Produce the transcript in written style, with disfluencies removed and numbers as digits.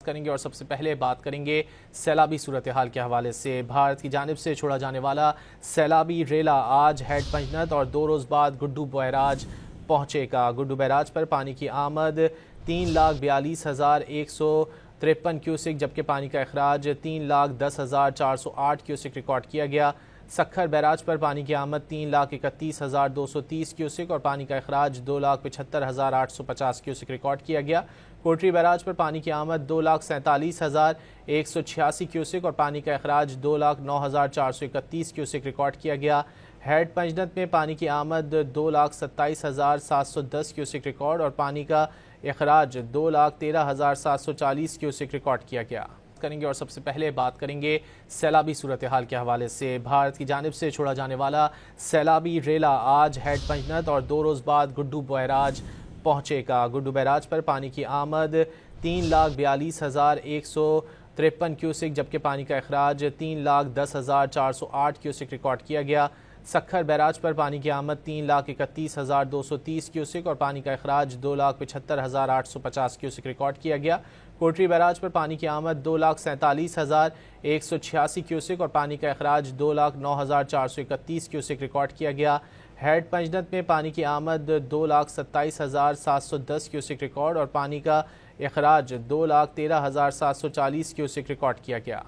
کریں گے اور سب سے پہلے بات کریں گے سیلابی صورتحال کے حوالے سے۔ بھارت کی جانب سے چھوڑا جانے والا سیلابی ریلا آج ہیڈ پنجنت اور 2 روز بعد گڈو بیراج پہنچے گا۔ گڈو بیراج پر پانی کی آمد 3,42,153 کیوسک جبکہ پانی کا اخراج 3,10,408 کیوسک ریکارڈ کیا گیا۔ سکھر بیراج پر پانی کی آمد 3,31,230 کیوسک اور پانی کا اخراج 2,75,850 کیوسک ریکارڈ کیا گیا۔ کوٹری بیراج پر پانی کی آمد 2,47,186 کیوسک اور پانی کا اخراج 2,09,431 کیوسک ریکارڈ کیا گیا۔ ہیڈ پنجنت میں پانی کی آمد 2,27,710 کیوسک ریکارڈ اور پانی کا اخراج 2,13,740 کیوسک ریکارڈ کیا گیا۔ کریں گے اور سب سے پہلے بات کریں گے سیلابی صورتحال کے حوالے سے۔ بھارت کی جانب سے چھوڑا جانے والا سیلابی ریلا آج ہیڈ پنجنت اور 2 روز بعد گڈو بیراج پہنچے گا۔ گڈو بیراج پر پانی کی آمد 3,42,153 کیوسک جبکہ پانی کا اخراج 3,10,408 کیوسک ریکارڈ کیا گیا۔ سکھر بیراج پر پانی کی آمد 3,31,230 کیوسک اور پانی کا اخراج 2,75,850 کیوسک ریکارڈ کیا گیا۔ کوٹری بیراج پر پانی کی آمد 2,47,186 کیوسک اور پانی کا اخراج 2,09,431 کیوسک ریکارڈ کیا گیا۔ ہیڈ پنجنت میں پانی کی آمد 2,27,710 کیوسک ریکارڈ اور پانی کا اخراج 2,13,740 کیوسک ریکارڈ کیا گیا۔